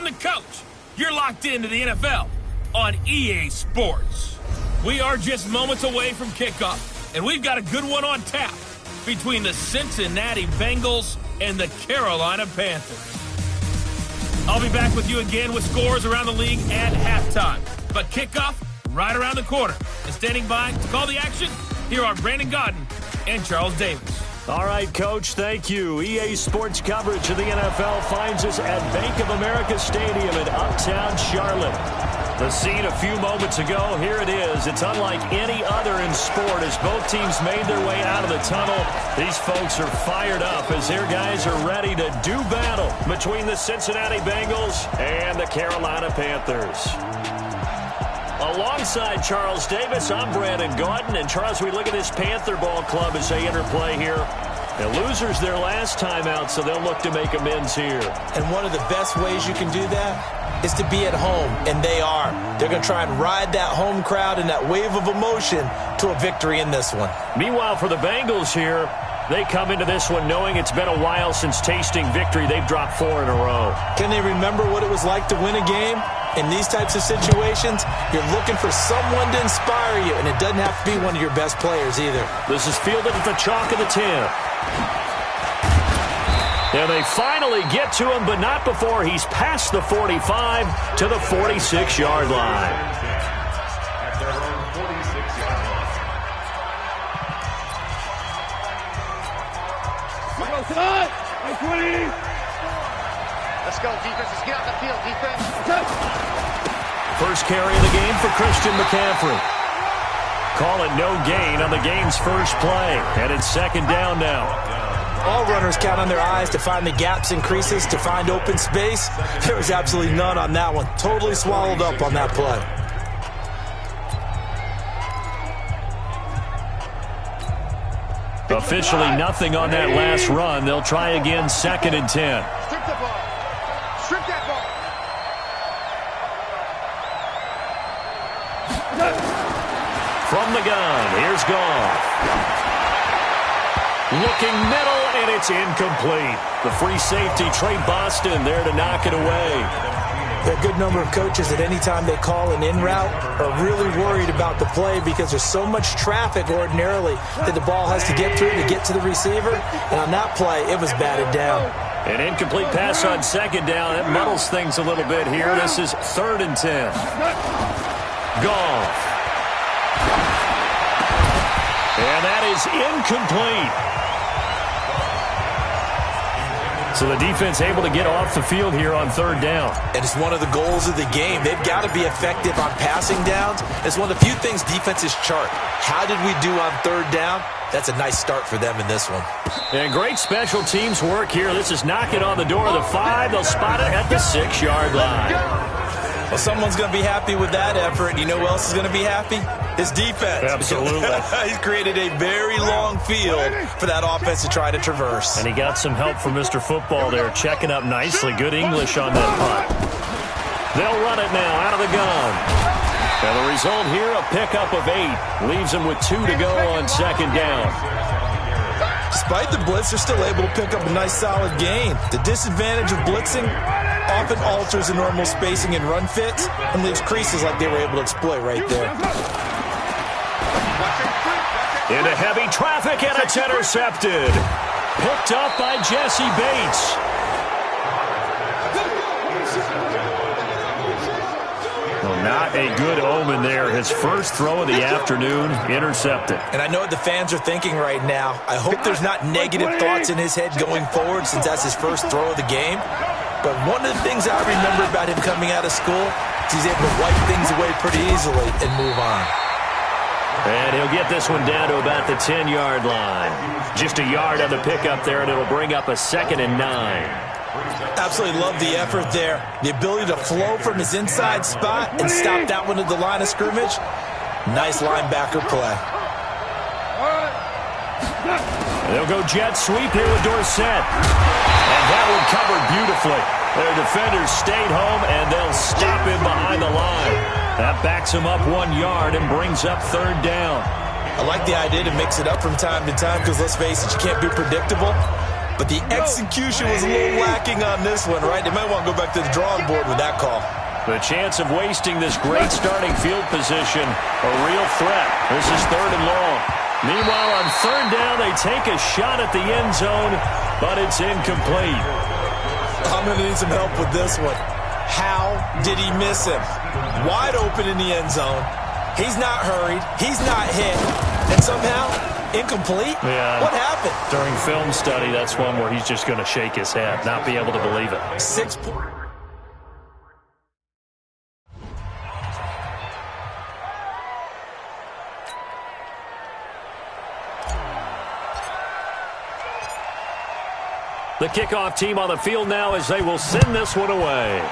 I'm the coach. You're locked into the NFL on EA Sports. We are just moments away from kickoff, and we've got a good one on tap between the Cincinnati Bengals and the Carolina Panthers. I'll be back with you again with scores around the league at halftime. But kickoff right around the corner. And standing by to call the action, here are Brandon Godden and Charles Davis. All right, Coach, thank you. EA Sports coverage of the NFL finds us at Bank of America Stadium in Uptown Charlotte. The scene a few moments ago, here it is. It's unlike any other in sport as both teams made their way out of the tunnel. These folks are fired up as their guys are ready to do battle between the Cincinnati Bengals and the Carolina Panthers. Alongside Charles Davis, I'm Brandon Gaudin. And Charles, we look at this Panther ball club as they enter play here. The losers their last time out, so they'll look to make amends here. And one of the best ways you can do that is to be at home, and they are. They're going to try and ride that home crowd and that wave of emotion to a victory in this one. Meanwhile, for the Bengals here, they come into this one knowing it's been a while since tasting victory. They've dropped 4 in a row. Can they remember what it was like to win a game? In these types of situations, you're looking for someone to inspire you, and it doesn't have to be one of your best players either. This is fielded at the chalk of the 10. And they finally get to him, but not before he's past the 45 to the 46-yard line. At their own 46-yard line. Let's go, defense. Let's get out the field, defense. First carry of the game for Christian McCaffrey. Call it no gain on the game's first play. And it's second down now. All runners count on their eyes to find the gaps and creases, to find open space. There was absolutely none on that one. Totally swallowed up on that play. Officially nothing on that last run. They'll try again, second and 10. Strip the ball. Strip that ball. From the gun, here's Goff. Looking middle, and it's incomplete. The free safety, Trey Boston, there to knock it away. There are a good number of coaches at any time they call an in route are really worried about the play because there's so much traffic ordinarily that the ball has to get through to get to the receiver. And on that play, it was batted down. An incomplete pass on second down. It muddles things a little bit here. This is third and 10. Goff. And that is incomplete. So the defense able to get off the field here on third down. And it's one of the goals of the game. They've got to be effective on passing downs. It's one of the few things defenses chart. How did we do on third down? That's a nice start for them in this one. And great special teams work here. This is knocking on the door of the 5. They'll spot it at the 6-yard line. Well, someone's going to be happy with that effort. You know who else is going to be happy? His defense. Absolutely. He's created a very long field for that offense to try to traverse. And he got some help from Mr. Football there, checking up nicely. Good English on that punt. They'll run it now out of the gun. And the result here, a pickup of 8. Leaves them with 2 to go on second down. Despite the blitz, they're still able to pick up a nice solid gain. The disadvantage of blitzing often alters the normal spacing and run fits and leaves creases like they were able to exploit right there. Into heavy traffic, and it's intercepted. Picked up by Jesse Bates. Well, not a good omen there. His first throw of the afternoon, intercepted. And I know what the fans are thinking right now. I hope there's not negative thoughts in his head going forward since that's his first throw of the game. But one of the things I remember about him coming out of school is he's able to wipe things away pretty easily and move on. And he'll get this one down to about the 10-yard line. Just a yard on the pickup there, and it'll bring up a second and 9. Absolutely love the effort there. The ability to flow from his inside spot and stop that one at the line of scrimmage. Nice linebacker play. They'll go jet sweep here with Dorsett. And that one covered beautifully. Their defenders stayed home, and they'll stop him behind the line. That backs him up 1 yard and brings up third down. I like the idea to mix it up from time to time because, let's face it, you can't be predictable. but the execution was a little lacking on this one, right? They might want to go back to the drawing board with that call. The chance of wasting this great starting field position, a real threat. This is 3rd and long. Meanwhile, on 3rd down, they take a shot at the end zone, but it's incomplete. I'm going to need some help with this one. How did he miss him? Wide open in the end zone. He's not hurried. He's not hit. And somehow, incomplete? Yeah. What happened? During film study, that's one where he's just going to shake his head, not be able to believe it. 6 points. The kickoff team on the field now as they will send this one away.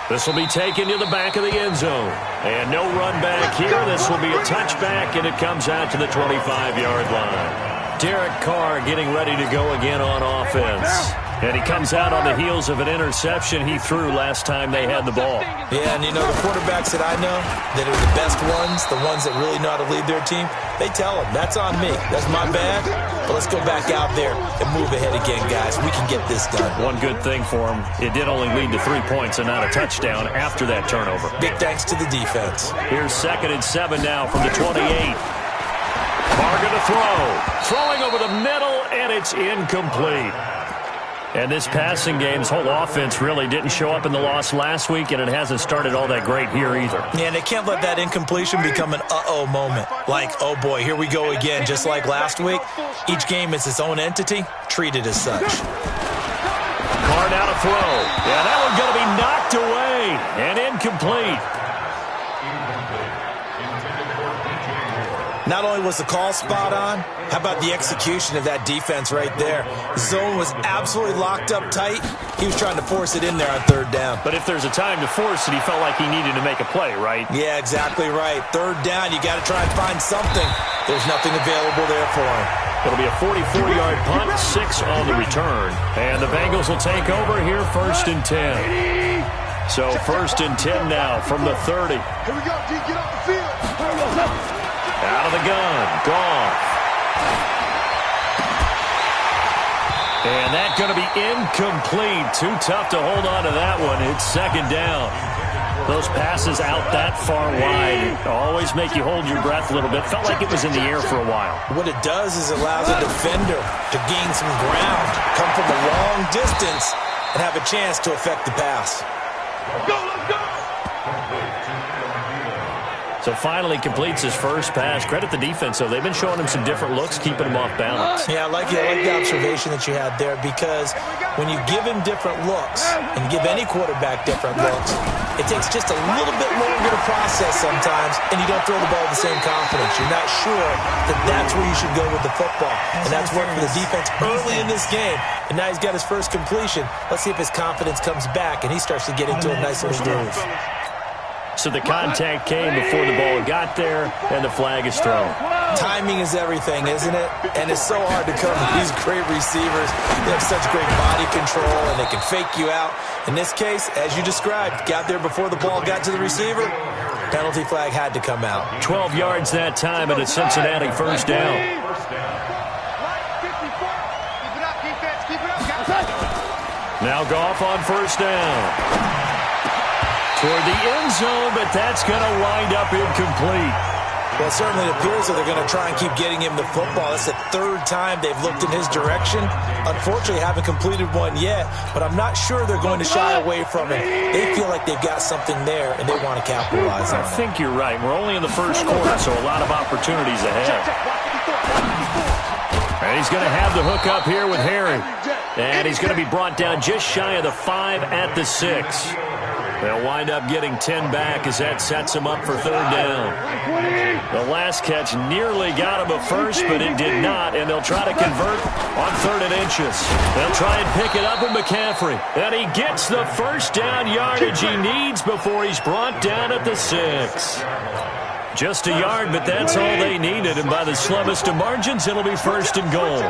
This will be taken to the back of the end zone. And no run back here. This will be a touchback, and it comes out to the 25-yard line. Derek Carr getting ready to go again on offense. And he comes out on the heels of an interception he threw last time they had the ball. Yeah, and you know, the quarterbacks that I know that are the best ones, the ones that really know how to lead their team, they tell them, that's on me. That's my bad. But let's go back out there and move ahead again, guys. We can get this done. One good thing for him, it did only lead to 3 points and not a touchdown after that turnover. Big thanks to the defense. Here's 2nd and 7 now from the 28. Carr to throw. Throwing over the middle, and it's incomplete. And this passing game's whole offense really didn't show up in the loss last week, and it hasn't started all that great here either. Yeah, and they can't let that incompletion become an uh-oh moment. Like, oh boy, here we go again. Just like last week, each game is its own entity, treated as such. Carr now to throw. Yeah, that one's going to be knocked away and incomplete. Not only was the call spot on, how about the execution of that defense right there? Zone was absolutely locked up tight. He was trying to force it in there on 3rd down. But if there's a time to force it, he felt like he needed to make a play, right? Yeah, exactly right. 3rd down, you got to try and find something. There's nothing available there for him. It'll be a 44-yard punt, 6 on the return. And the Bengals will take over here 1st and 10. So 1st and 10 now from the 30. Here we go, D, get off the field. Out of the gun, Goff. And that's going to be incomplete. Too tough to hold on to that one. It's 2nd down. Those passes out that far wide always make you hold your breath a little bit. Felt like it was in the air for a while. What it does is it allows a defender to gain some ground, come from a long distance, and have a chance to affect the pass. Go, let's go! So finally completes his first pass. Credit the defense, though. They've been showing him some different looks, keeping him off balance. Yeah, I like the observation that you had there, because when you give him different looks and give any quarterback different looks, it takes just a little bit longer to process sometimes, and you don't throw the ball with the same confidence. You're not sure that that's where you should go with the football. And that's worked for the defense early in this game. And now he's got his first completion. Let's see if his confidence comes back and he starts to get into a nice little groove. So the contact came before the ball got there, and the flag is thrown. Timing is everything, isn't it? And it's so hard to cover these great receivers. They have such great body control, and they can fake you out. In this case, as you described, got there before the ball got to the receiver. Penalty flag had to come out. 12 yards that time, and a Cincinnati 1st down. Now Goff on 1st down. Toward the end zone, but that's going to wind up incomplete. Well, it certainly appears that they're going to try and keep getting him the football. That's the 3rd time they've looked in his direction. Unfortunately, haven't completed one yet, but I'm not sure they're going to shy away from it. They feel like they've got something there, and they want to capitalize on it. I think you're right. We're only in the 1st quarter, so a lot of opportunities ahead. And he's going to have the hook up here with Harry. And he's going to be brought down just shy of the 5 at the 6. They'll wind up getting 10 back as that sets him up for 3rd down. The last catch nearly got him a first, but it did not, and they'll try to convert on 3rd and inches. They'll try and pick it up with McCaffrey, and he gets the 1st down yardage he needs before he's brought down at the 6. Just a yard, but that's all they needed, and by the slimmest of margins, it'll be 1st and goal.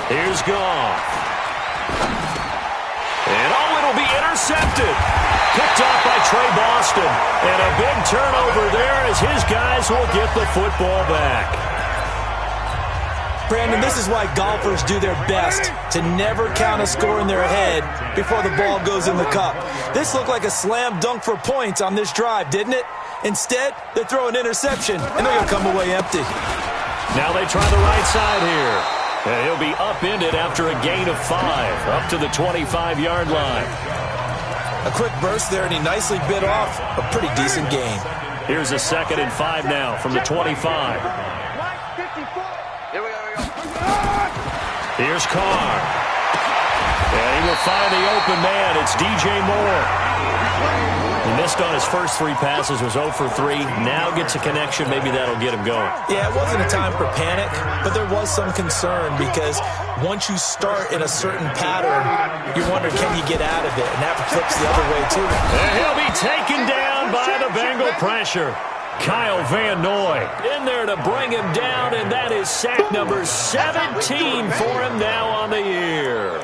Here's Goff. And it'll be intercepted. intercepted. Picked off by Trey Boston. And a big turnover there as his guys will get the football back. Brandon, this is why golfers do their best to never count a score in their head before the ball goes in the cup. This looked like a slam dunk for points on this drive, didn't it? Instead, they throw an interception, and they're going to come away empty. Now they try the right side here. And he'll be upended after a gain of 5, up to the 25-yard line. A quick burst there, and he nicely bit off a pretty decent gain. Here's a 2nd and 5 now from the 25. Here's Carr. And he will find the open man. It's DJ Moore. He missed on his first 3 passes, was 0 for 3. Now gets a connection. Maybe that'll get him going. Yeah, it wasn't a time for panic, but there was some concern because once you start in a certain pattern, you wonder, can you get out of it? And that flips the other way, too. And he'll be taken down by the Bengal pressure. Kyle Van Noy in there to bring him down, and that is sack number 17 for him now on the year.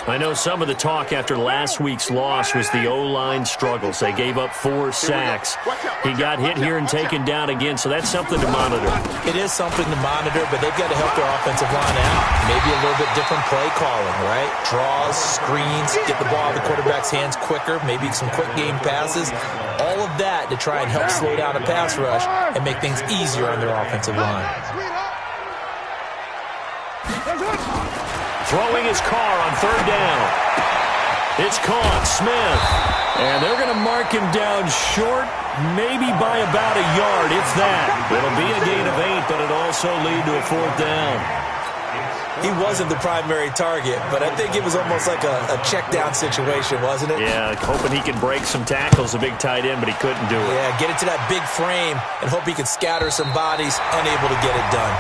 I know some of the talk after last week's loss was the O-line struggles. They gave up 4 sacks. He got hit here and taken down again, so that's something to monitor. It is something to monitor, but they've got to help their offensive line out. Maybe a little bit different play calling, right? Draws, screens, get the ball out of the quarterback's hands quicker, maybe some quick game passes. All of that to try and help slow down a pass rush and make things easier on their offensive line. Throwing his car on 3rd down. It's caught. Smith. And they're going to mark him down short, maybe by about a yard, if that. It'll be a gain of 8, but it'll also lead to a 4th down. He wasn't the primary target, but I think it was almost like a check down situation, wasn't it? Yeah, hoping he could break some tackles, a big tight end, but he couldn't do it. Yeah, get it to that big frame and hope he could scatter some bodies, unable to get it done.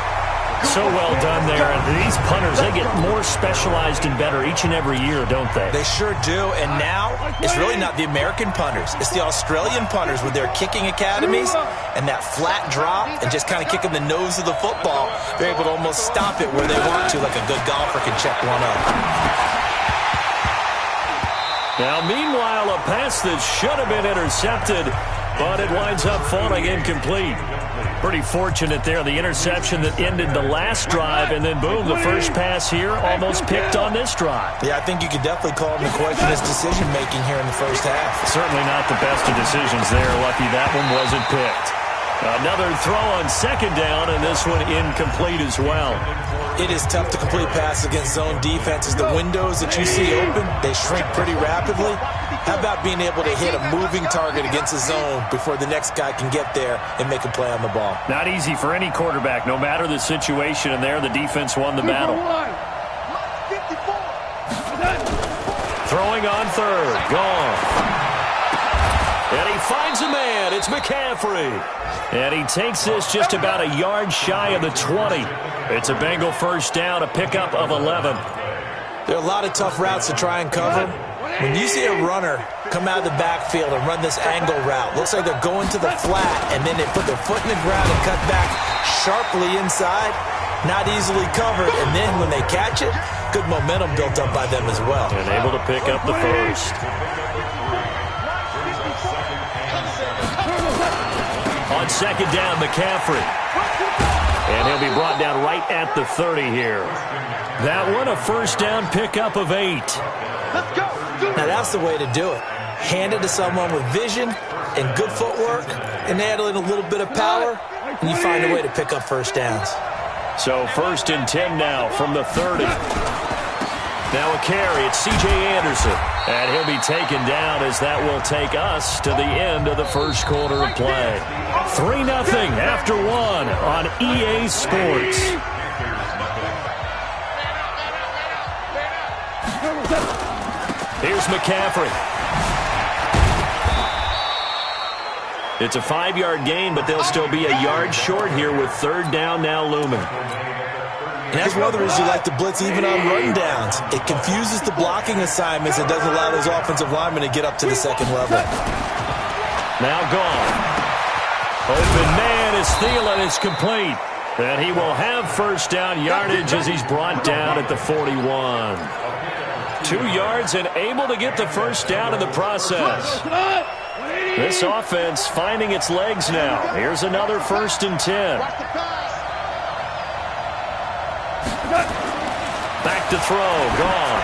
So well done there. And these punters, they get more specialized and better each and every year, don't they? They sure do. And now it's really not the American punters. It's the Australian punters with their kicking academies and that flat drop and just kind of kicking the nose of the football. They're able to almost stop it where they want to, like a good golfer can check one up. Now, meanwhile, a pass that should have been intercepted, but it winds up falling incomplete. Pretty fortunate there, the interception that ended the last drive, and then boom, the first pass here almost picked on this drive. Yeah, I think you could definitely call him to question his decision-making here in the first half. Certainly not the best of decisions there. Lucky that one wasn't picked. Another throw on 2nd down, and this one incomplete as well. It is tough to complete passes against zone defenses. The windows that you see open, they shrink pretty rapidly. How about being able to hit a moving target against a zone before the next guy can get there and make a play on the ball? Not easy for any quarterback, no matter the situation, and there the defense won the battle. Throwing on 3rd, gone. And he finds a man. It's McCaffrey. And he takes this just about a yard shy of the 20. It's a Bengal first down, a pickup of 11. There are a lot of tough routes to try and cover. When you see a runner come out of the backfield and run this angle route, looks like they're going to the flat, and then they put their foot in the ground and cut back sharply inside, not easily covered, and then when they catch it, good momentum built up by them as well. And able to pick up the first. On 2nd down, McCaffrey. And he'll be brought down right at the 30 here. That one, a first down pickup of 8. Let's go. Now that's the way to do it. Hand it to someone with vision and good footwork, and add in a little bit of power, and you find a way to pick up first downs. So 1st and 10 now from the 30. Now a carry, it's C.J. Anderson. And he'll be taken down as that will take us to the end of the first quarter of play. 3-0 after 1 on EA Sports. Here's McCaffrey. It's a 5-yard gain, but they'll still be a yard short here with 3rd down now looming. And that's one of the reasons you like to blitz even on run downs. It confuses the blocking assignments and doesn't allow those offensive linemen to get up to the 2nd level. Now gone. Open man is Thielen. It's complete. And he will have first down yardage as he's brought down at the 41. 2 yards and able to get the first down in the process. This offense finding its legs now. Here's another 1st and 10. Back to throw. Gone.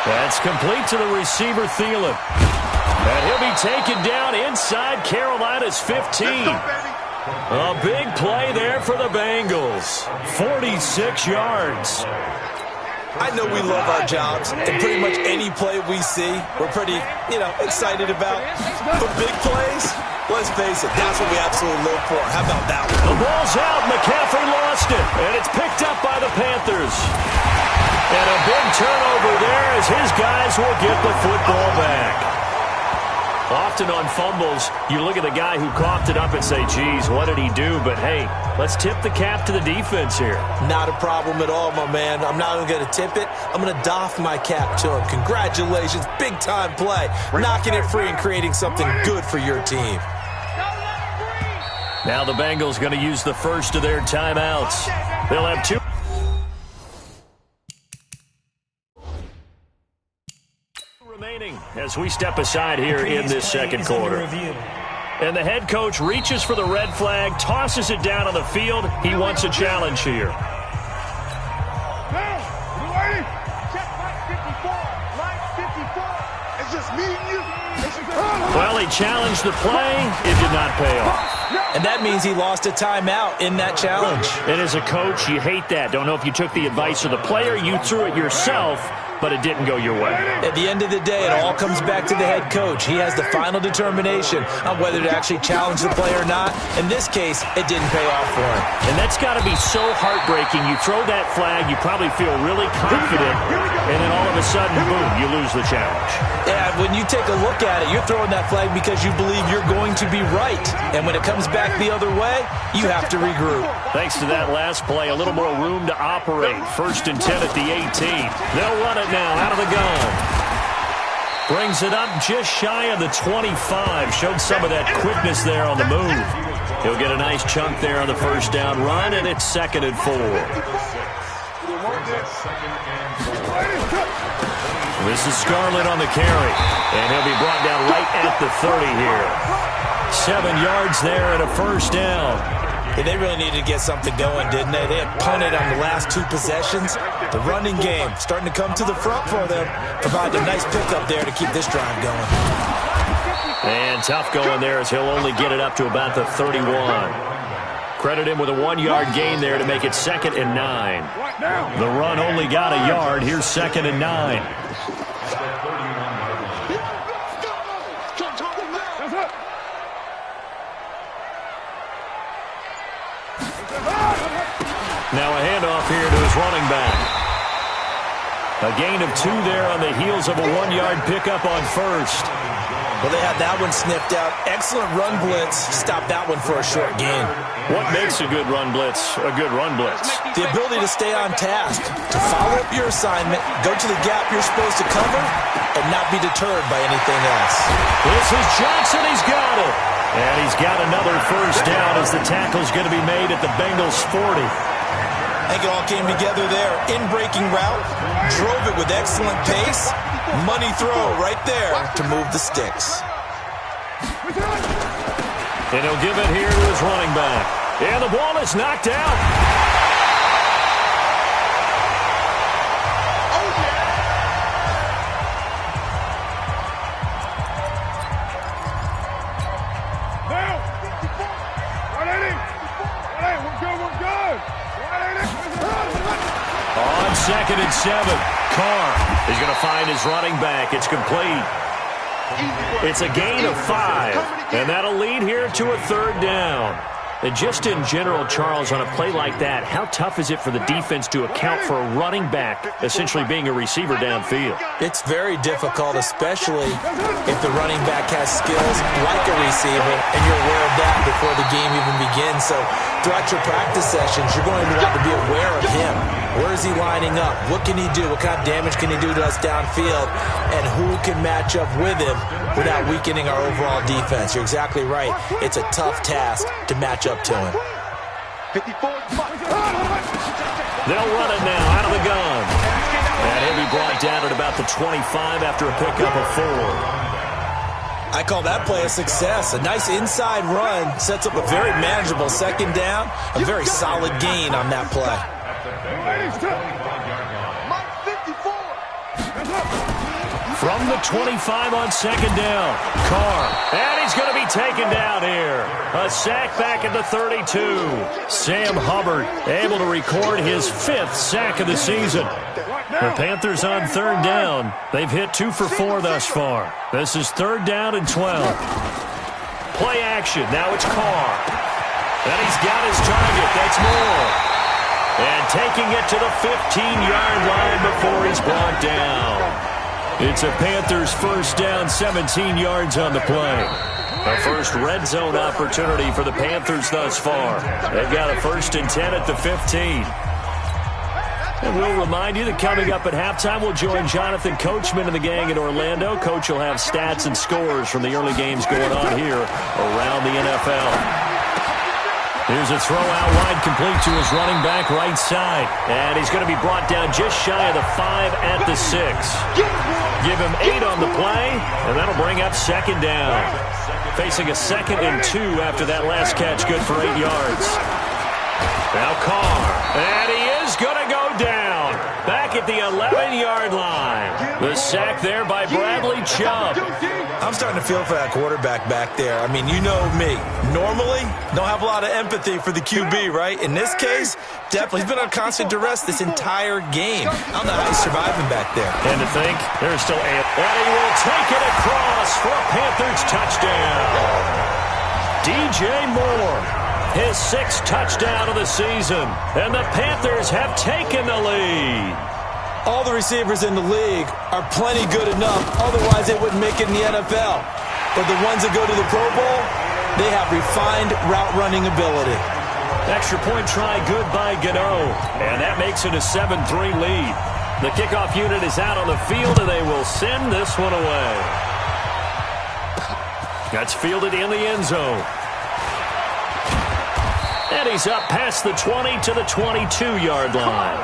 That's complete to the receiver, Thielen. And he'll be taken down inside Carolina's 15. A big play there for the Bengals. 46 yards. I know we love our jobs, and pretty much any play we see, we're pretty, excited about. But big plays, let's face it, that's what we absolutely live for. How about that one? The ball's out. McCaffrey lost it, and it's picked up by the Panthers. And a big turnover there as his guys will get the football back. Often on fumbles, you look at the guy who coughed it up and say, geez, what did he do? But, hey, let's tip the cap to the defense here. Not a problem at all, my man. I'm not even going to tip it. I'm going to doff my cap to him. Congratulations. Big-time play. Knocking it free and creating something good for your team. Now the Bengals going to use the first of their timeouts. They'll have 2. Remaining as we step aside here in this second quarter. And the head coach reaches for the red flag, tosses it down on the field. He wants a challenge here. Well, he challenged the play. It did not pay off. And that means he lost a timeout in that challenge. And as a coach, you hate that. Don't know if you took the advice of the player, you threw it yourself, but it didn't go your way. At the end of the day, it all comes back to the head coach. He has the final determination on whether to actually challenge the play or not. In this case, it didn't pay off for him. And that's got to be so heartbreaking. You throw that flag, you probably feel really confident, and then all of a sudden, boom, you lose the challenge. Yeah, when you take a look at it, you're throwing that flag because you believe you're going to be right. And when it comes back the other way, you have to regroup. Thanks to that last play, a little more room to operate. 1st and 10 at the 18. They'll run it now out of the gun. Brings it up just shy of the 25. Showed some of that quickness there on the move. He'll get a nice chunk there on the first down run, and it's 2nd and 4. This is Scarlett on the carry, and he'll be brought down right at the 30 here. 7 yards there and a first down. Yeah, they really needed to get something going, didn't they? They had punted on the last 2 possessions. The running game starting to come to the front for them. Provide a nice pickup there to keep this drive going. And tough going there as he'll only get it up to about the 31. Credit him with a 1-yard gain there to make it 2nd and 9. The run only got a yard. Here's 2nd and 9. Now a handoff here to his running back. A gain of 2 there on the heels of a 1-yard pickup on first. Well, they had that one sniffed out. Excellent run blitz. Stop that one for a short gain. What makes a good run blitz a good run blitz? The ability to stay on task, to follow up your assignment, go to the gap you're supposed to cover, and not be deterred by anything else. This is Johnson. He's got it. And he's got another first down as the tackle's going to be made at the Bengals' 40. I think it all came together there. In-breaking route, drove it with excellent pace. Money throw right there to move the sticks. And he'll give it here to his running back. And the ball is knocked out. On 2nd and 7, Carr is going to find his running back. It's complete. It's a gain of 5, and that'll lead here to a 3rd down. And just in general, Charles, on a play like that, how tough is it for the defense to account for a running back essentially being a receiver downfield? It's very difficult, especially if the running back has skills like a receiver, and you're aware of that before the game even begins. So throughout your practice sessions, you're going to want to be aware of him. Where is he lining up? What can he do? What kind of damage can he do to us downfield? And who can match up with him without weakening our overall defense? You're exactly right. It's a tough task to match up to him. They'll run it now out of the gun. And he'll be brought down at about the 25 after a pickup of 4. I call that play a success. A nice inside run sets up a very manageable second down. A very solid gain on that play. From the 25 on second down, Carr. And he's going to be taken down here. A sack back at the 32. Sam Hubbard able to record his 5th sack of the season. The Panthers on third down. They've hit 2 for 4 thus far. This is 3rd down and 12. Play action. Now it's Carr. And he's got his target. That's Moore. And taking it to the 15-yard line before he's brought down. It's a Panthers 1st down, 17 yards on the play. A first red zone opportunity for the Panthers thus far. They've got a 1st and 10 at the 15. And we'll remind you that coming up at halftime, we'll join Jonathan Coachman and the gang in Orlando. Coach will have stats and scores from the early games going on here around the NFL. Here's a throw out wide, complete to his running back right side. And he's going to be brought down just shy of the 5 at the 6. Give him 8 on the play, and that'll bring up second down. Facing a 2nd and 2 after that last catch, good for 8 yards. Now Carr, and he is going to go down. Back at the 11-yard line. The sack there by Bradley Chubb. I'm starting to feel for that quarterback back there. I mean, you know me. Normally, don't have a lot of empathy for the QB, right? In this case, definitely. He's been on constant duress this entire game. I don't know how he's surviving back there. And to think, there's still a... And he will take it across for a Panthers touchdown. DJ Moore, his 6th touchdown of the season. And the Panthers have taken the lead. All the receivers in the league are plenty good enough. Otherwise, they wouldn't make it in the NFL. But the ones that go to the Pro Bowl, they have refined route running ability. Extra point try good by Gano. And that makes it a 7-3 lead. The kickoff unit is out on the field, and they will send this one away. That's fielded in the end zone. And he's up past the 20 to the 22-yard line.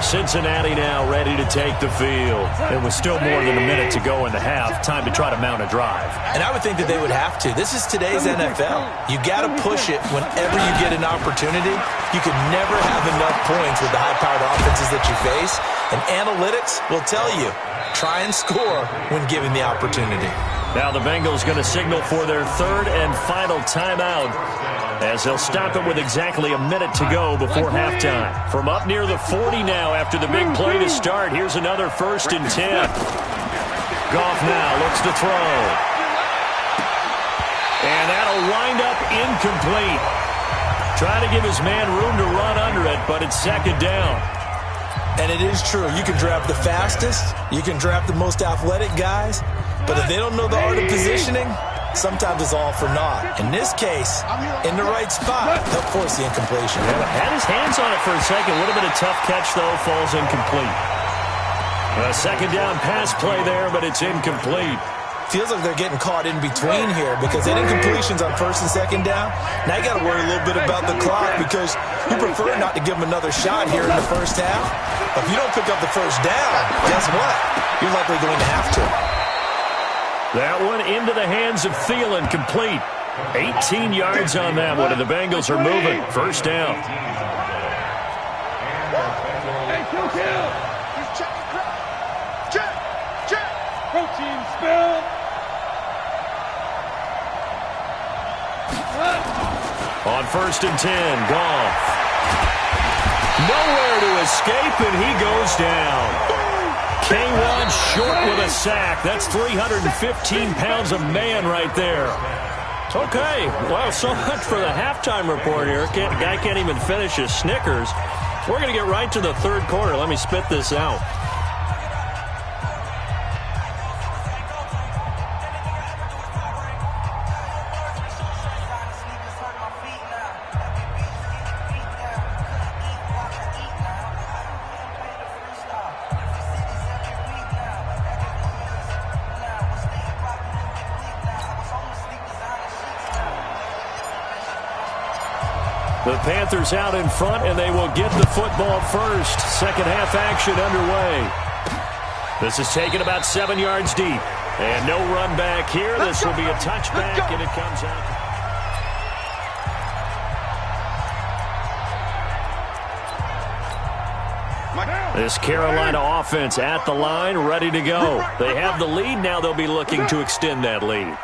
Cincinnati now ready to take the field. It was still more than a minute to go in the half. Time to try to mount a drive. And I would think that they would have to. This is today's NFL. You got to push it whenever you get an opportunity. You can never have enough points with the high-powered offenses that you face. And analytics will tell you, try and score when given the opportunity. Now the Bengals going to signal for their 3rd and final timeout, as they'll stop it with exactly a minute to go before halftime. From up near the 40 now after the big play to start, here's another 1st and 10. Goff now looks to throw. And that'll wind up incomplete. Trying to give his man room to run under it, but it's 2nd down. And it is true. You can draft the fastest. You can draft the most athletic guys. But if they don't know the art of positioning, sometimes it's all for naught. In this case, in the right spot, they'll force the incompletion. Yeah, had his hands on it for a second. Would have been a tough catch, though. Falls incomplete. A 2nd down pass play there, but it's incomplete. Feels like they're getting caught in between here because they had incompletions on 1st and 2nd down. Now you got to worry a little bit about the clock because you prefer not to give them another shot here in the first half. But if you don't pick up the 1st down, guess what? You're likely going to have to. That one into the hands of Thielen, complete. 18 yards on that one, and the Bengals are moving. 1st down. Protein spill. On 1st and 10, Goff. Nowhere to escape, and he goes down. K1 short with a sack. That's 315 pounds of man right there. Okay, well, so much for the halftime report here. Guy can't even finish his Snickers. We're going to get right to the 3rd quarter. Let me spit this out. The Panthers out in front, and they will get the football first. Second half action underway. This is taken about 7 yards deep. And no run back here. This will be a touchback, and it comes out. This Carolina offense at the line, ready to go. They have the lead. Now they'll be looking to extend that lead.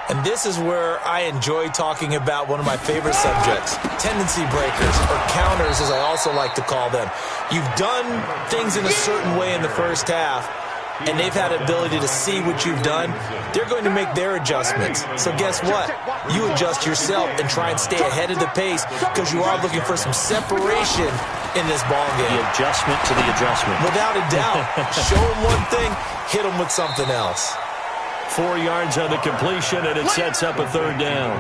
And this is where I enjoy talking about one of my favorite subjects, tendency breakers, or counters as I also like to call them. You've done things in a certain way in the first half, and they've had the ability to see what you've done. They're going to make their adjustments. So guess what? You adjust yourself and try and stay ahead of the pace because you are looking for some separation in this ball game. The adjustment to the adjustment. Without a doubt. Show them one thing, hit them with something else. 4 yards on the completion, and it sets up a third down.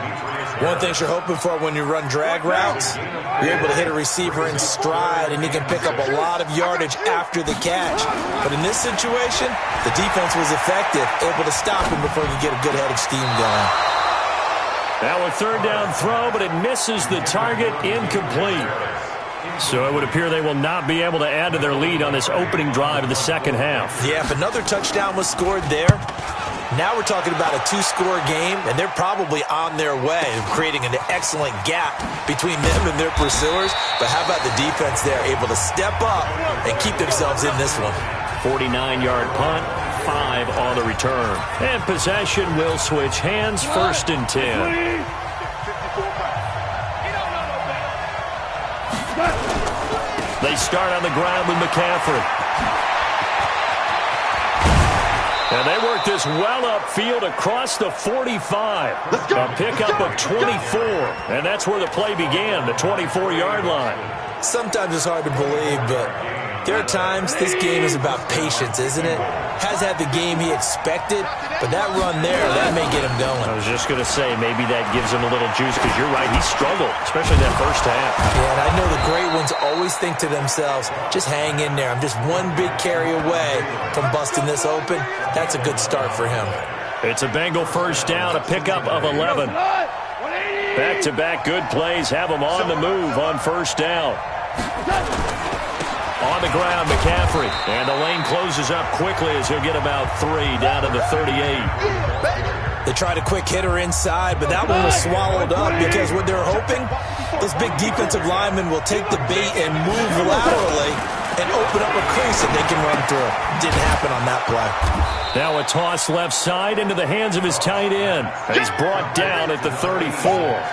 One thing you're hoping for when you run drag routes, you're able to hit a receiver in stride, and he can pick up a lot of yardage after the catch. But in this situation, the defense was effective, able to stop him before he could get a good head of steam going. Now a third down throw, but it misses the target, incomplete. So it would appear they will not be able to add to their lead on this opening drive of the second half. Yeah, if another touchdown was scored there, now we're talking about a 2-score game, and they're probably on their way of creating an excellent gap between them and their pursuers. But how about the defense there, able to step up and keep themselves in this one? 49-yard punt, 5 on the return. And possession will switch hands, 1st and 10. They start on the ground with McCaffrey. And they work this well upfield across the 45. A pickup of 24. And that's where the play began, the 24-yard line. Sometimes it's hard to believe, but there are times this game is about patience, isn't it? Has had the game he expected, but that run there, that may get him going. I was just going to say, maybe that gives him a little juice, because you're right, he struggled, especially that first half. Yeah, and I know the great ones always think to themselves, just hang in there. I'm just one big carry away from busting this open. That's a good start for him. It's a Bengal first down, a pickup of 11. Back-to-back good plays have them on the move on first down. On the ground, McCaffrey. And the lane closes up quickly as he'll get about 3 down to the 38. They tried a quick hitter inside, but that one was swallowed up because what they're hoping, those big defensive linemen will take the bait and move laterally and open up a crease that they can run through. Didn't happen on that play. Now a toss left side into the hands of his tight end. And he's brought down at the 34.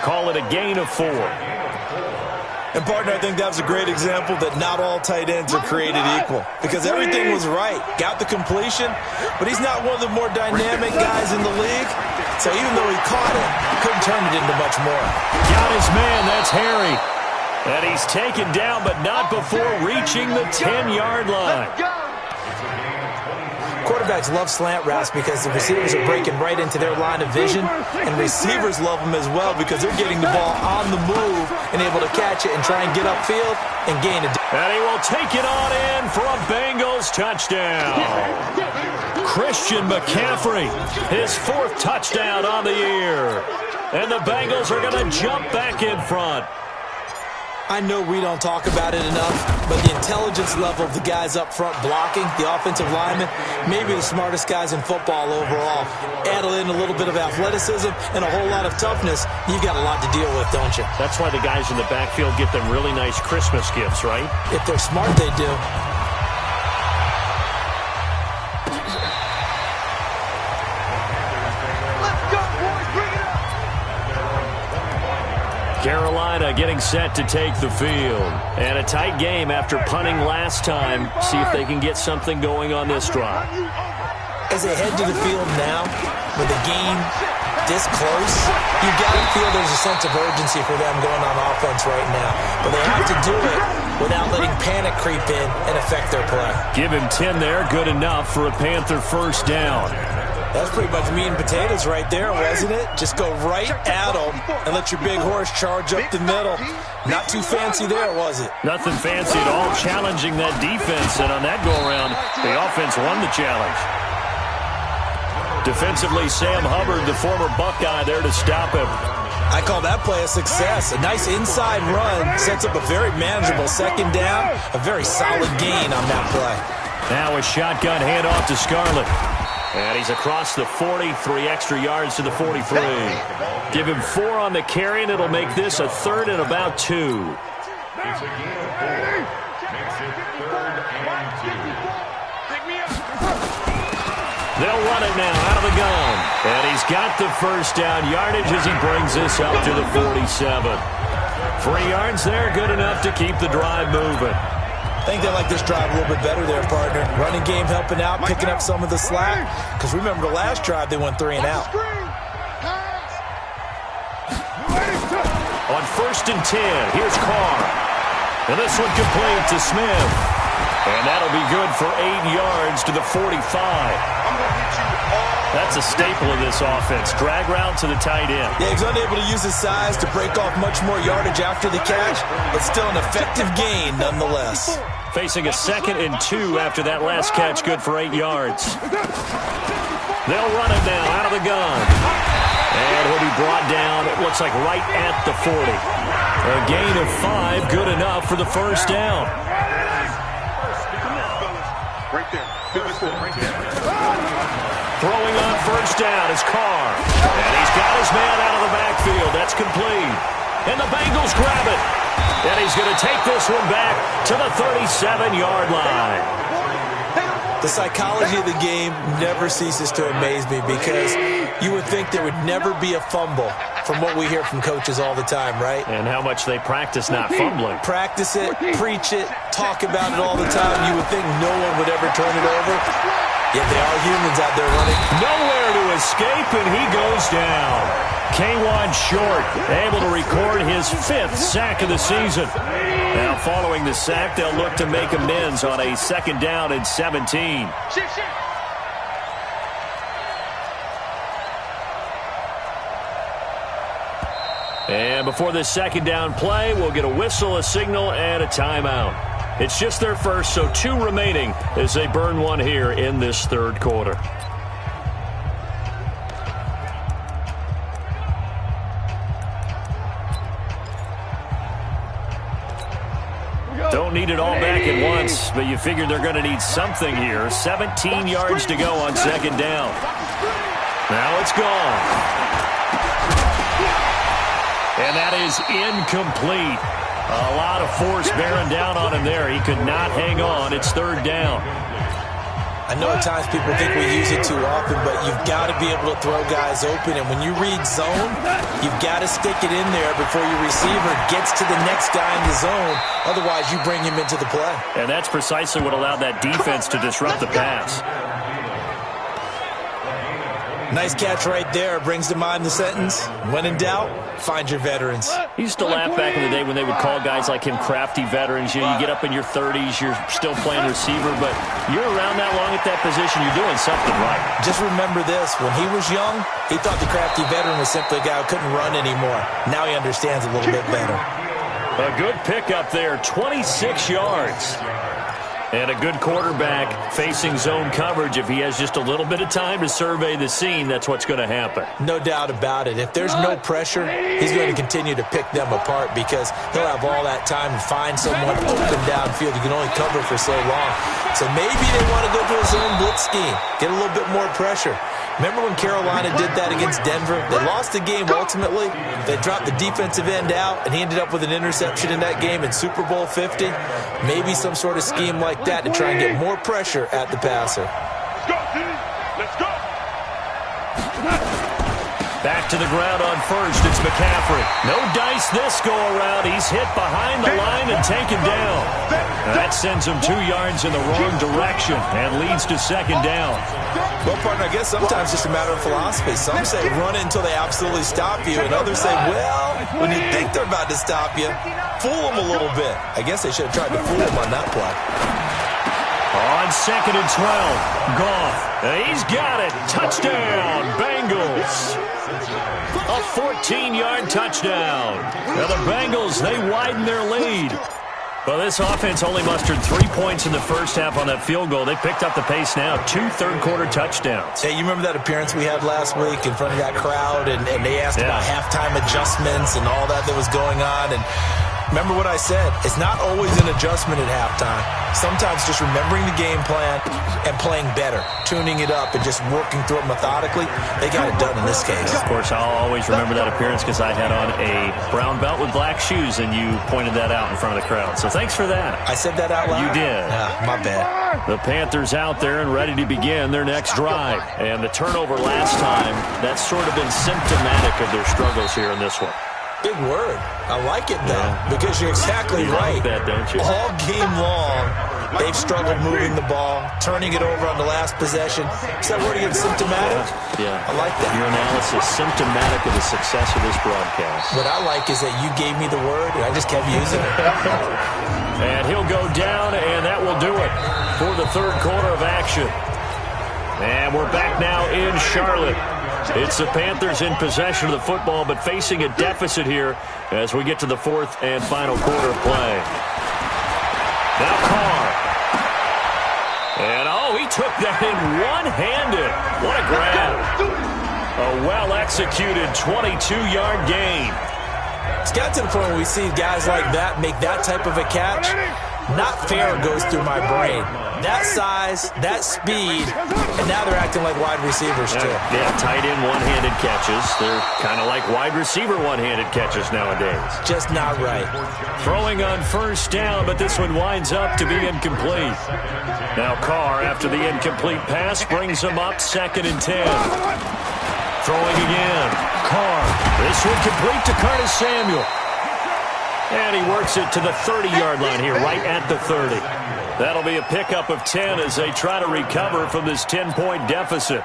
Call it a gain of 4. And, partner, I think that was a great example that not all tight ends are created equal because everything was right. Got the completion, but he's not one of the more dynamic guys in the league. So even though he caught it, couldn't turn it into much more. Got his man. That's Harry. And he's taken down, but not before reaching the 10-yard line. Quarterbacks love slant routes because the receivers are breaking right into their line of vision, and receivers love them as well because they're getting the ball on the move and able to catch it and try and get upfield and gain a. And he will take it on in for a Bengals touchdown. Christian McCaffrey, his 4th touchdown on the year. And the Bengals are going to jump back in front. I know we don't talk about it enough, but the intelligence level of the guys up front blocking, the offensive linemen, maybe the smartest guys in football overall. Add in a little bit of athleticism and a whole lot of toughness, you've got a lot to deal with, don't you? That's why the guys in the backfield get them really nice Christmas gifts, right? If they're smart, they do. Carolina getting set to take the field. And a tight game after punting last time. See if they can get something going on this drive. As they head to the field now, with the game this close, you've got to feel there's a sense of urgency for them going on offense right now. But they have to do it without letting panic creep in and affect their play. Give him 10 there. Good enough for a Panther first down. That's pretty much meat and potatoes right there, wasn't it? Just go right at them and let your big horse charge up the middle. Not too fancy there, was it? Nothing fancy at all, challenging that defense. And on that go-around, the offense won the challenge. Defensively, Sam Hubbard, the former Buckeye, there to stop him. I call that play a success. A nice inside run sets up a very manageable second down. A very solid gain on that play. Now a shotgun handoff to Scarlett. And he's across the 40, 3 extra yards to the 43. Give him 4 on the carry, and it'll make this a 3rd and about 2. It's a gain of 4. Makes it 3rd and 2. They'll run it now out of the gun. And he's got the first down yardage as he brings this up to the 47. 3 yards there, good enough to keep the drive moving. I think they like this drive a little bit better there, partner. Running game helping out, picking up some of the slack. Because remember, the last drive they went 3 and out. On 1st and 10, here's Carr. And this one complete to Smith. And that'll be good for 8 yards to the 45. That's a staple of this offense. Drag route to the tight end. Yeah, he's unable to use his size to break off much more yardage after the catch, but still an effective gain nonetheless. Facing a 2nd and 2 after that last catch, good for 8 yards. They'll run it now out of the gun. And he'll be brought down, it looks like right at the 40. A gain of 5, good enough for the first down. Right there. Right there. Throwing on first down is Carr. And he's got his man out of the backfield. That's complete. And the Bengals grab it. And he's going to take this one back to the 37-yard line. The psychology of the game never ceases to amaze me because you would think there would never be a fumble from what we hear from coaches all the time, right? And how much they practice not fumbling. Practice it, preach it, talk about it all the time. You would think no one would ever turn it over. Yet they are humans out there running. Nowhere to escape, and he goes down. K'Wan Short able to record his 5th sack of the season. Now following the sack, they'll look to make amends on a 2nd down and 17. And before this 2nd down play, we'll get a whistle, a signal, and a timeout. It's just their first, so 2 remaining as they burn one here in this 3rd quarter. Don't need it all back at once, but you figure they're going to need something here. 17 yards to go on 2nd down. Now it's gone. And that is incomplete. A lot of force bearing down on him there. He could not hang on. It's 3rd down. I know at times people think we use it too often, but you've got to be able to throw guys open. And when you read zone, you've got to stick it in there before your receiver gets to the next guy in the zone. Otherwise, you bring him into the play. And that's precisely what allowed that defense to disrupt the pass. Nice catch right there. Brings to mind the sentence, when in doubt, find your veterans. He used to laugh back in the day when they would call guys like him crafty veterans. You know, you get up in your 30s, you're still playing receiver, but you're around that long at that position, you're doing something right. Just remember this. When he was young, he thought the crafty veteran was simply a guy who couldn't run anymore. Now he understands a little bit better. A good pickup there, 26 yards. And a good quarterback facing zone coverage. If he has just a little bit of time to survey the scene, that's what's going to happen. No doubt about it. If there's no pressure, he's going to continue to pick them apart because he'll have all that time to find someone open downfield. You can only cover for so long. So maybe they want to go to a zone blitz scheme, get a little bit more pressure. Remember when Carolina did that against Denver? They lost the game ultimately. They dropped the defensive end out, and he ended up with an interception in that game in Super Bowl 50. Maybe some sort of scheme like that to try and get more pressure at the passer. Let's go, Jimmy. Let's go. Back to the ground on first. It's McCaffrey. No dice this go-around. He's hit behind the line and taken down. That sends him 2 yards in the wrong direction and leads to 2nd down. Well, partner, I guess sometimes it's just a matter of philosophy. Some say run it until they absolutely stop you, and others say, well, when you think they're about to stop you, fool them a little bit. I guess they should have tried to fool them on that play. On 2nd and 12, Goff. He's got it. Touchdown, Bengals. A 14-yard touchdown. Now the Bengals, they widen their lead. Well, this offense only mustered 3 points in the first half on that field goal. They picked up the pace now. 2 third-quarter touchdowns. Hey, you remember that appearance we had last week in front of that crowd, and they asked about halftime adjustments and all that was going on, and remember what I said. It's not always an adjustment at halftime. Sometimes just remembering the game plan and playing better, tuning it up and just working through it methodically. They got it done in this case. Of course, I'll always remember that appearance because I had on a brown belt with black shoes, and you pointed that out in front of the crowd. So thanks for that. I said that out loud? You did. My bad. The Panthers out there and ready to begin their next drive. And the turnover last time, that's sort of been symptomatic of their struggles here in this one. Big word. I like it, though, because you're exactly right. Like that, don't you? All game long, they've struggled moving the ball, turning it over on the last possession. Is that word again, symptomatic? Yeah. I like that. Your analysis, symptomatic of the success of this broadcast. What I like is that you gave me the word, and I just kept using it. And he'll go down, and that will do it for the third quarter of action. And we're back now in Charlotte. It's the Panthers in possession of the football, but facing a deficit here as we get to the fourth and final quarter of play. Now Carr. And, he took that in one-handed. What a grab. A well-executed 22-yard gain. It's got to the point where we see guys like that make that type of a catch. Not fair goes through my brain. That size, that speed, and now they're acting like wide receivers too. Yeah, tight end one-handed catches. They're kind of like wide receiver one-handed catches nowadays. Just not right. Throwing on first down, but this one winds up to be incomplete. Now Carr, after the incomplete pass, brings him up 2nd and 10. Throwing again. Carr. This one complete to Curtis Samuel. And he works it to the 30-yard line here, right at the 30. That'll be a pickup of 10 as they try to recover from this 10-point deficit.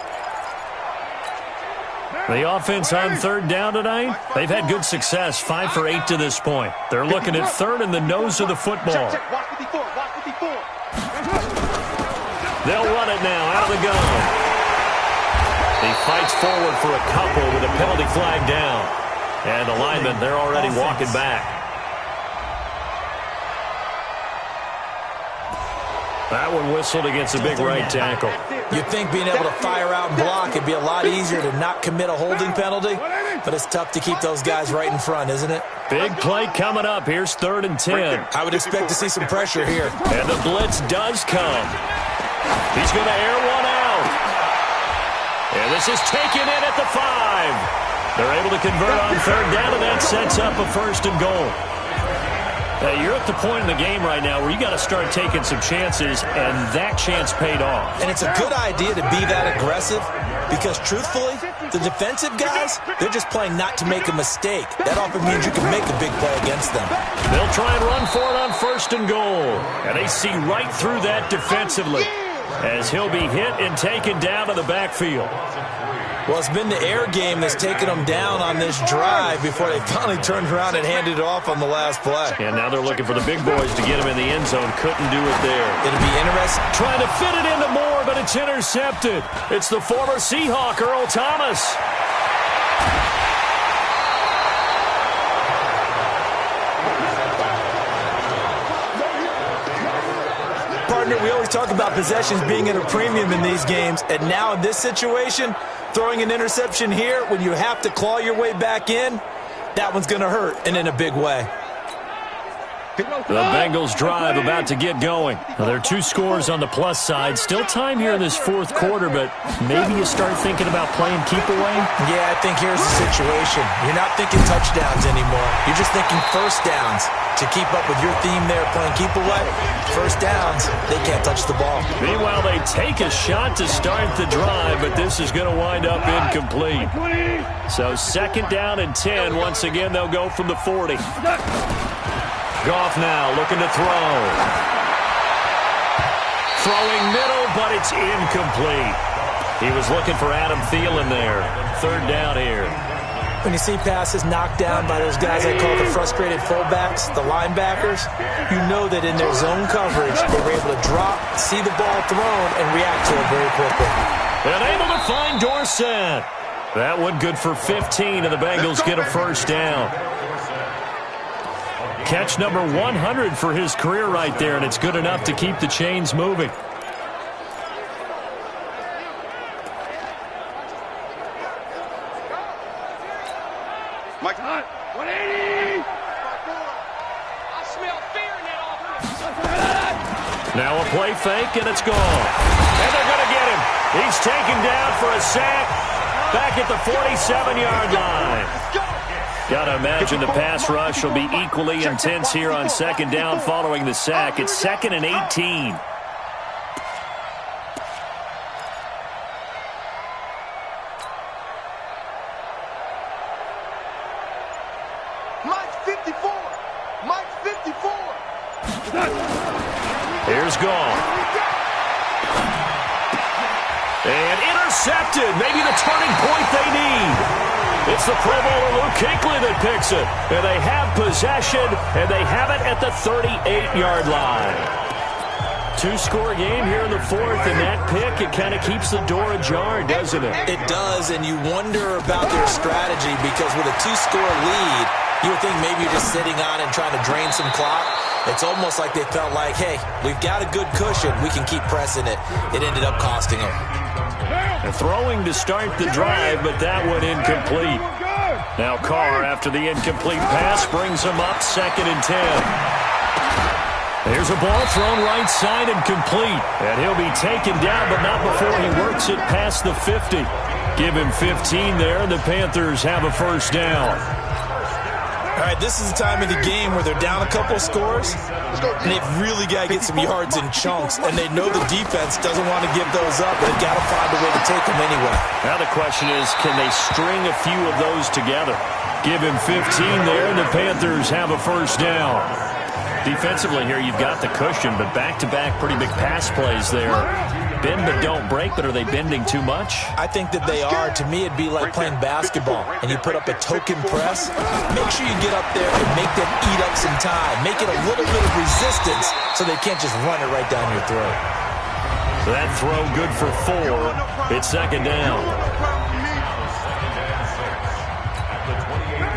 The offense on third down tonight, they've had good success, 5 for 8 to this point. They're looking at third in the nose of the football. They'll run it now out of the gun. He fights forward for a couple with a penalty flag down. And the linemen, they're already walking back. That one whistled against a big right tackle. You'd think being able to fire out and block would be a lot easier to not commit a holding penalty, but it's tough to keep those guys right in front, isn't it? Big play coming up. Here's 3rd and 10. I would expect to see some pressure here. And the blitz does come. He's going to air one out. And this is taken in at the 5. They're able to convert on third down, and that sets up a 1st and goal. You're at the point in the game right now where you got to start taking some chances, and that chance paid off. And it's a good idea to be that aggressive because, truthfully, the defensive guys, they're just playing not to make a mistake. That often means you can make a big play against them. They'll try and run for it on 1st and goal. And they see right through that defensively as he'll be hit and taken down to the backfield. Well, it's been the air game that's taken them down on this drive before they finally turned around and handed it off on the last play. And now they're looking for the big boys to get him in the end zone. Couldn't do it there. It'll be interesting. Trying to fit it into Moore, but it's intercepted. It's the former Seahawk, Earl Thomas. Partner, we always talk about possessions being at a premium in these games, and now in this situation, throwing an interception here when you have to claw your way back in, that one's going to hurt, and in a big way. The Bengals drive about to get going. Now, there are 2 scores on the plus side. Still time here in this 4th quarter, but maybe you start thinking about playing keep away? Yeah, I think here's the situation. You're not thinking touchdowns anymore. You're just thinking first downs. To keep up with your theme there, playing keep away, first downs, they can't touch the ball. Meanwhile, they take a shot to start the drive, but this is going to wind up incomplete. So 2nd down and 10. Once again, they'll go from the 40. Goff now looking to throw. Throwing middle, but it's incomplete. He was looking for Adam Thielen there. 3rd down here. When you see passes knocked down by those guys I call the frustrated fullbacks, the linebackers, you know that in their zone coverage, they were able to drop, see the ball thrown, and react to it very quickly. And able to find Dorsett. That one good for 15, and the Bengals get a 1st down. catch number 100 for his career right there, and it's good enough to keep the chains moving. Mike Hunt, 180. I smell fear in that offense. Now a play fake, and it's gone. And they're going to get him. He's taken down for a sack back at the 47-yard line. Got to imagine the pass rush will be equally intense here on second down following the sack. It's 2nd and 18. Mike 54. Mike 54. Here's Gall. And intercepted. Maybe the turning point they need. It's the Pro Bowler Luke Kuechly that picks it. And they have possession, and they have it at the 38-yard line. Two-score game here in the fourth, and that pick, it kind of keeps the door ajar, doesn't it? It does, and you wonder about their strategy because with a two-score lead, you would think maybe you're just sitting on and trying to drain some clock. It's almost like they felt like, hey, we've got a good cushion. We can keep pressing it. It ended up costing them. They're throwing to start the drive, but that one incomplete. Now Carr, after the incomplete pass, brings him up 2nd and 10. There's a ball thrown right side and complete. And he'll be taken down, but not before he works it past the 50. Give him 15 there, and the Panthers have a first down. All right, this is the time of the game where they're down a couple of scores, and they've really got to get some yards in chunks, and they know the defense doesn't want to give those up, but they've got to find a way to take them anyway. Now the question is, can they string a few of those together? Give him 15 there, and the Panthers have a first down. Defensively here, you've got the cushion, but back-to-back pretty big pass plays there. Bend but don't break, but are they bending too much? I think that they are. To me, it'd be like playing basketball, and you put up a token press. Make sure you get up there and make them eat up some time. Make it a little bit of resistance so they can't just run it right down your throat. So that throw good for 4. It's second down.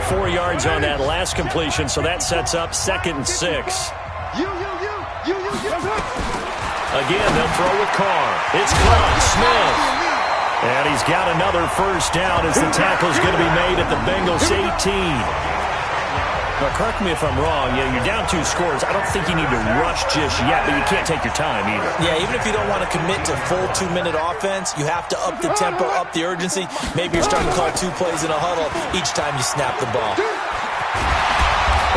4 yards on that last completion, so that sets up 2nd and 6. Again, they'll throw with Carr. It's caught. Smith. And he's got another first down as the tackle's going to be made at the Bengals 18. Now, correct me if I'm wrong. Yeah, you're down 2 scores. I don't think you need to rush just yet, but you can't take your time either. Yeah, even if you don't want to commit to full 2-minute offense, you have to up the tempo, up the urgency. Maybe you're starting to call 2 plays in a huddle each time you snap the ball.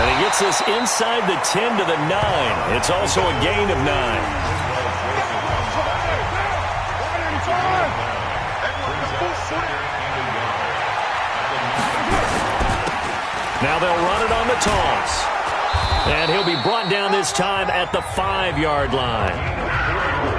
And he gets this inside the 10 to the 9. It's also a gain of 9. Now they'll run it on the toss. And he'll be brought down this time at the 5-yard line.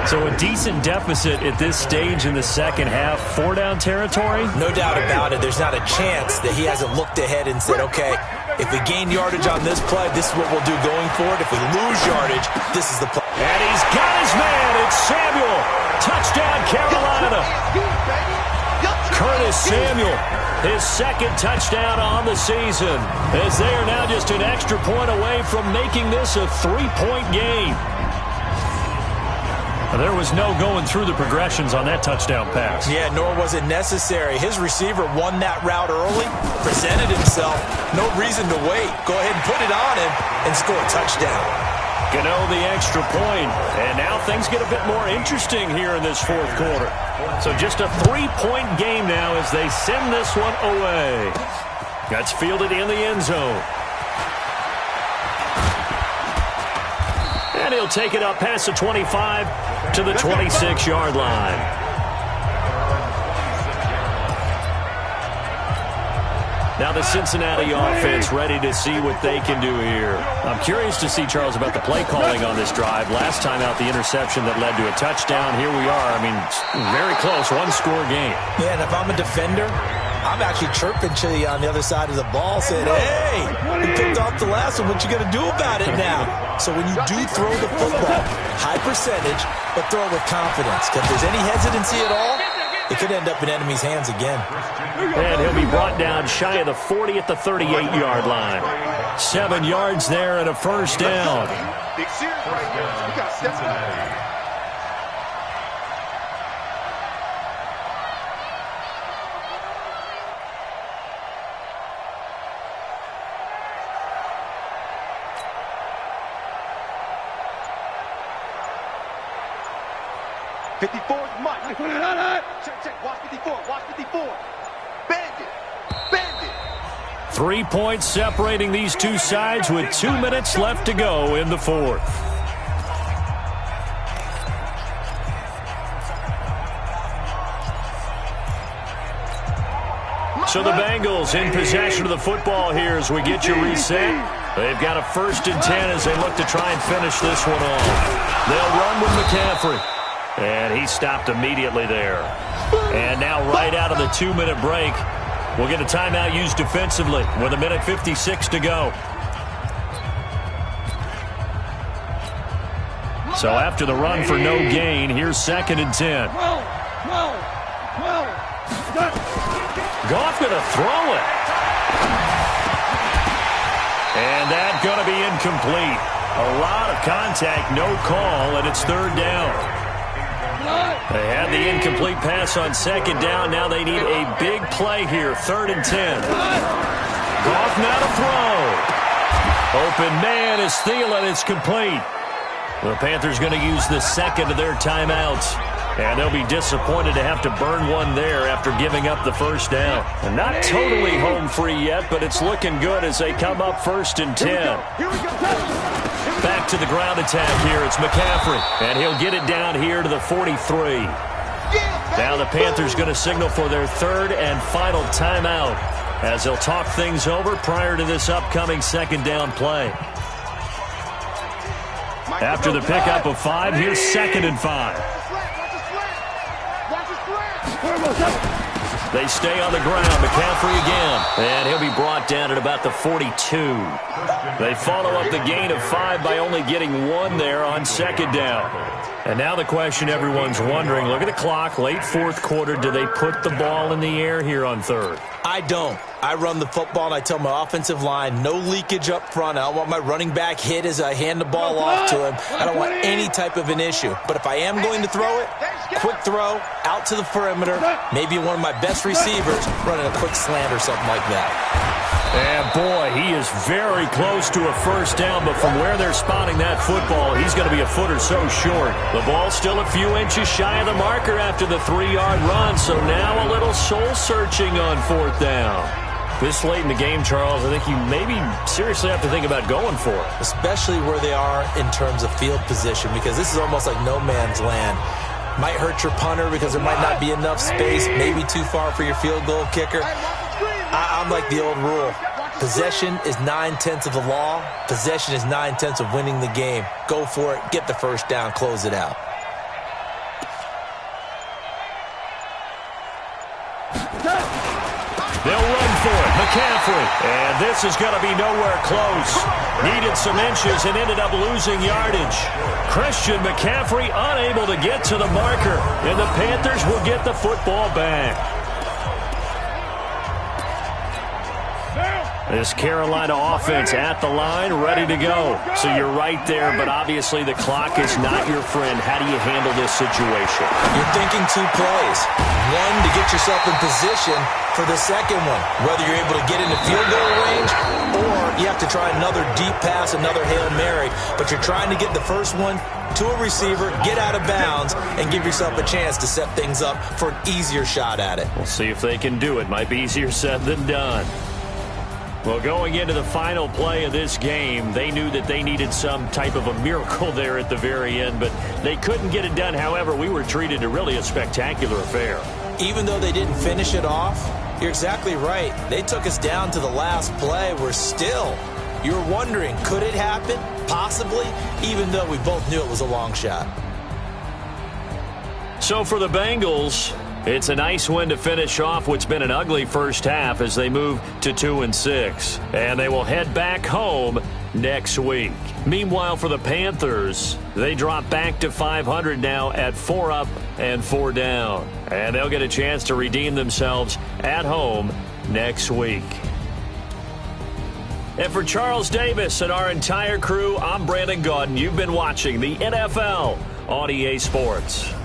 So a decent deficit at this stage in the second half. 4-down territory? No doubt about it. There's not a chance that he hasn't looked ahead and said, okay, if we gain yardage on this play, this is what we'll do going forward. If we lose yardage, this is the play. And he's got his man. It's Samuel. Touchdown, Carolina. Curtis Samuel, his 2nd touchdown on the season, as they are now just an extra point away from making this a 3-point game. There was no going through the progressions on that touchdown pass. Yeah, nor was it necessary. His receiver won that route early, presented himself. No reason to wait. Go ahead and put it on him and score a touchdown. Gano the extra point, and now things get a bit more interesting here in this fourth quarter. So just a 3-point game now as they send this one away. That's fielded in the end zone. And he'll take it up past the 25 to the 26-yard line. Now the Cincinnati offense ready to see what they can do here. I'm curious to see, Charles, about the play calling on this drive. Last time out, the interception that led to a touchdown. Here we are. I mean, very close, 1-score game. Yeah, and if I'm a defender, I'm actually chirping to you on the other side of the ball, saying, hey, we picked off the last one. What you going to do about it now? So when you do throw the football, high percentage, but throw it with confidence. Because if there's any hesitancy at all, it could end up in enemy's hands again. And he'll be brought down shy of the 40 at the 38-yard line. 7 yards there and a first down. Big series right here. We got to step up. Check. Watch 54. Watch 54. Bandit. 3 points separating these two sides with 2 minutes left to go in the fourth. So the Bengals in possession of the football here as we get you reset. They've got a 1st and 10 as they look to try and finish this one off. They'll run with McCaffrey. And he stopped immediately there. And now right out of the 2-minute break, we'll get a timeout used defensively with 1:56 to go. So after the run for no gain, here's 2nd and 10. Goff going to throw it. And that's going to be incomplete. A lot of contact, no call, and it's 3rd down. They had the incomplete pass on 2nd down. Now they need a big play here. 3rd and 10. Goff now to throw. Open man is Thielen. It's complete. The Panthers going to use the 2nd of their timeouts. And they'll be disappointed to have to burn one there after giving up the 1st down. And not totally home free yet, but it's looking good as they come up 1st and 10. Back to the ground attack here. It's McCaffrey. And he'll get it down here to the 43. Now the Panthers going to signal for their 3rd and final timeout as they'll talk things over prior to this upcoming 2nd down play. After the pickup of 5, here's 2nd and 5. They stay on the ground. McCaffrey again. And he'll be brought down at about the 42. They follow up the gain of 5 by only getting 1 there on 2nd down. And now the question everyone's wondering, look at the clock, late 4th quarter. Do they put the ball in the air here on 3rd? I don't. I run the football, and I tell my offensive line, no leakage up front. I don't want my running back hit as I hand the ball off to him. I don't want any type of an issue. But if I am going to throw it, quick throw, out to the perimeter, maybe one of my best receivers running a quick slant or something like that. And, boy, he is very close to a 1st down, but from where they're spotting that football, he's going to be a foot or so short. The ball's still a few inches shy of the marker after the 3-yard run, so now a little soul-searching on 4th down. This late in the game, Charles, I think you maybe seriously have to think about going for it. Especially where they are in terms of field position, because this is almost like no man's land. Might hurt your punter because there might not be enough space, maybe too far for your field goal kicker. I'm like the old rule. Possession is 9/10 of the law. Possession is 9/10 of winning the game. Go for it. Get the 1st down. Close it out. They'll run for it. McCaffrey. And this is going to be nowhere close. Needed some inches and ended up losing yardage. Christian McCaffrey unable to get to the marker. And the Panthers will get the football back. This Carolina offense at the line, ready to go. So you're right there, but obviously the clock is not your friend. How do you handle this situation? You're thinking 2 plays. One, to get yourself in position for the 2nd one, whether you're able to get into field goal range or you have to try another deep pass, another Hail Mary. But you're trying to get the 1st one to a receiver, get out of bounds, and give yourself a chance to set things up for an easier shot at it. We'll see if they can do it. Might be easier said than done. Well, going into the final play of this game, they knew that they needed some type of a miracle there at the very end, but they couldn't get it done. However, we were treated to really a spectacular affair. Even though they didn't finish it off, you're exactly right. They took us down to the last play. You're wondering, could it happen? Possibly, even though we both knew it was a long shot. So for the Bengals, it's a nice win to finish off what's been an ugly 1st half as they move to 2-6. And they will head back home next week. Meanwhile, for the Panthers, they drop back to 500 now at 4 up and 4 down. And they'll get a chance to redeem themselves at home next week. And for Charles Davis and our entire crew, I'm Brandon Gaudin. You've been watching the NFL on EA Sports.